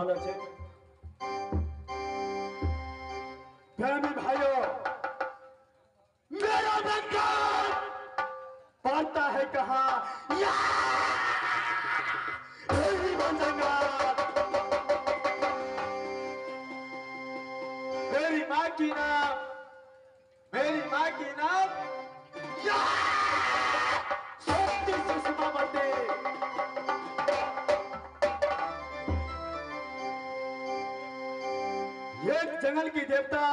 भालो छे। प्रेमी भाइयों, मेरा जंगल पड़ता है कहाँ? मेरी माँ की नाम, मेरी माँ की नाम शक्ति सुषमावती। ये जंगल की देवता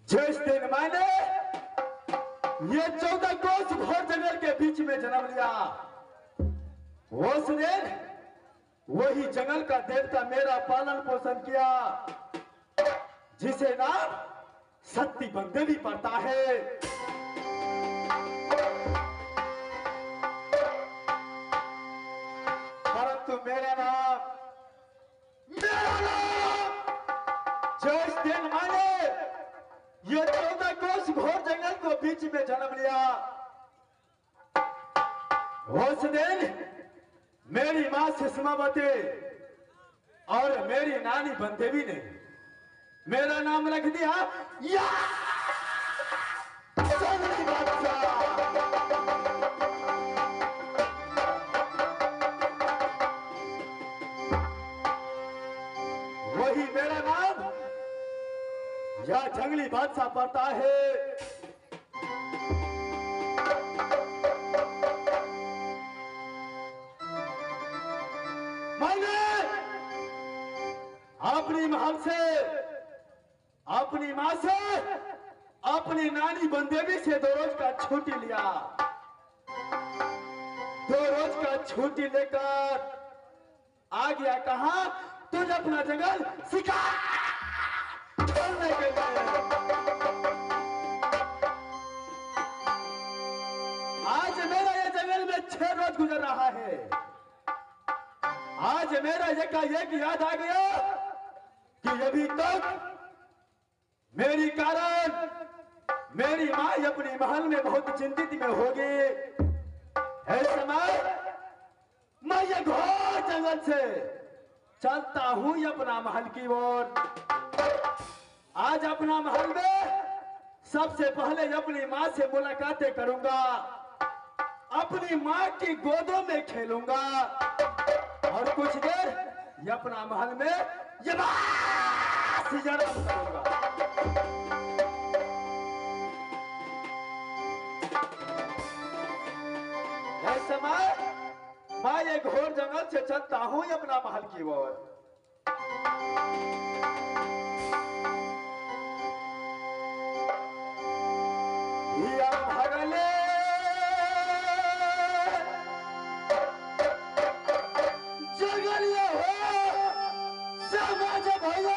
जिस दिन मैंने ये 14 कोस घोर जंगल के बीच में जन्म लिया, उस दिन वही जंगल का देवता मेरा पालन पोषण किया, जिसे नाम सती बंदे भी पड़ता है। परंतु मेरा नाम जिस दिन मैंने ये 14 कोस घोर जंगल को बीच में जन्म लिया, उस दिन मेरी मां सुषमावती और मेरी नानी बंदेवी ने मेरा नाम रख दिया जंगली बादशाह। वही मेरा नाम या जंगली बादशाह पड़ता है। मैंने अपनी महल से, अपनी मां से, अपनी नानी बंदेवी से 2 रोज का छुट्टी लिया। 2 रोज का छुट्टी लेकर आ गया कहां? तुझे अपना जंगल शिकार करने के लिए। आज मेरा ये जंगल में 6 रोज गुजर रहा है। आज मेरा एकाएक याद आ गया कि अभी तक मेरी कारण मेरी मां अपनी महल में बहुत चिंतित में होगी। ऐसे समय मैं ये घोर जंगल से चलता हूं अपना महल की ओर। आज अपना महल में सबसे पहले अपनी मां से मुलाकातें करूंगा, अपनी मां की गोदों में खेलूंगा और कुछ देर ये अपना महल में ये करूंगा। इस समय मैं ये घोर जंगल से चलता हूं अपना महल की ओर। भगले जंगलिया हो समाज भैया,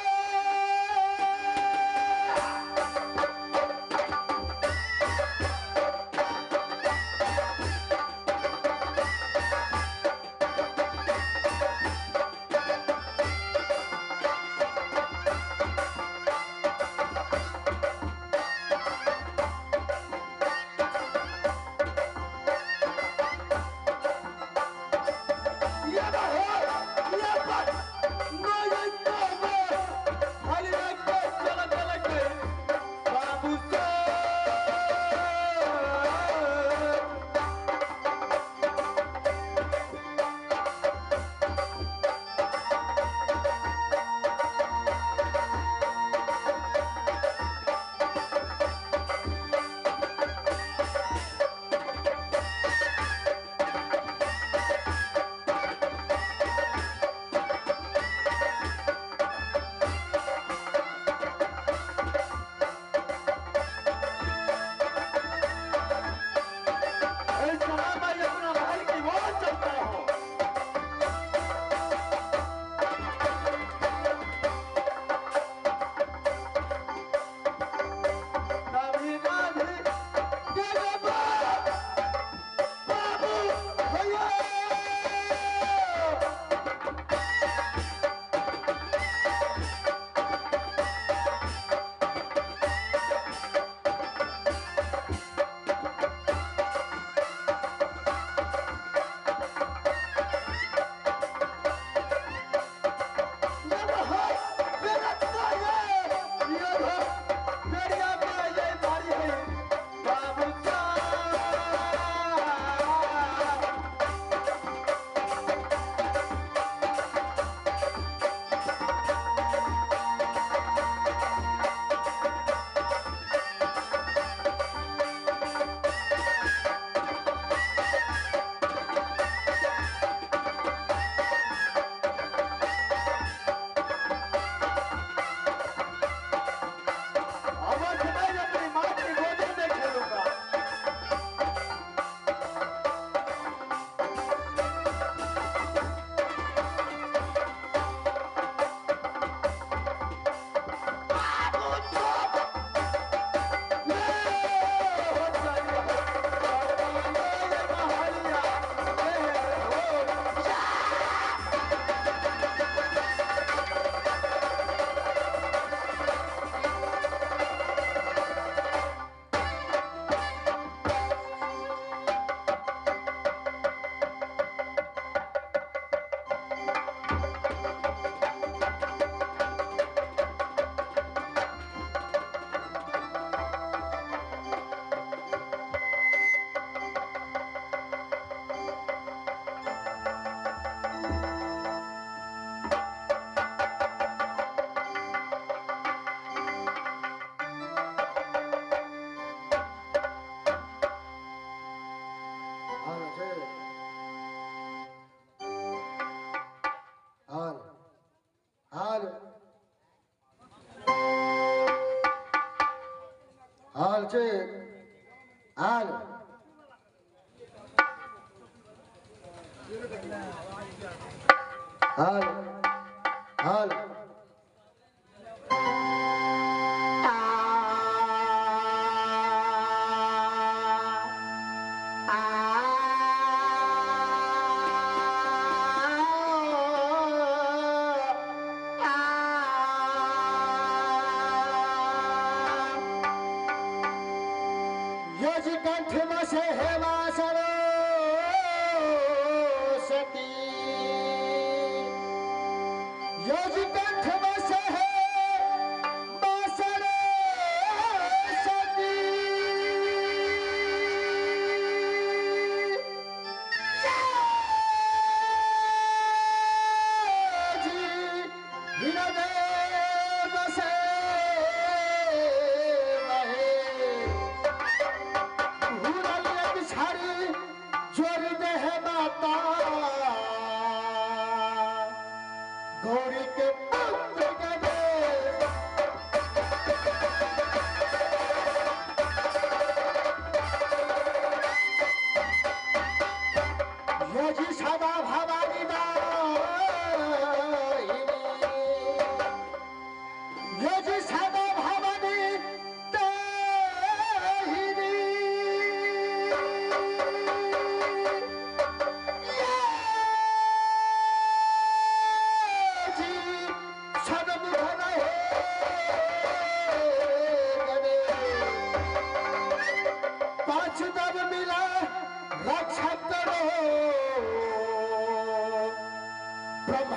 છે હાલ હાલ હાલ કંઠમાં છે હેમા સરસ્વતી યજ કંઠમાં છે હેમા गौरी के पुत्र गए यजी सदा भवानी यजी सदा भवानी रक्षा करो ब्रह्मा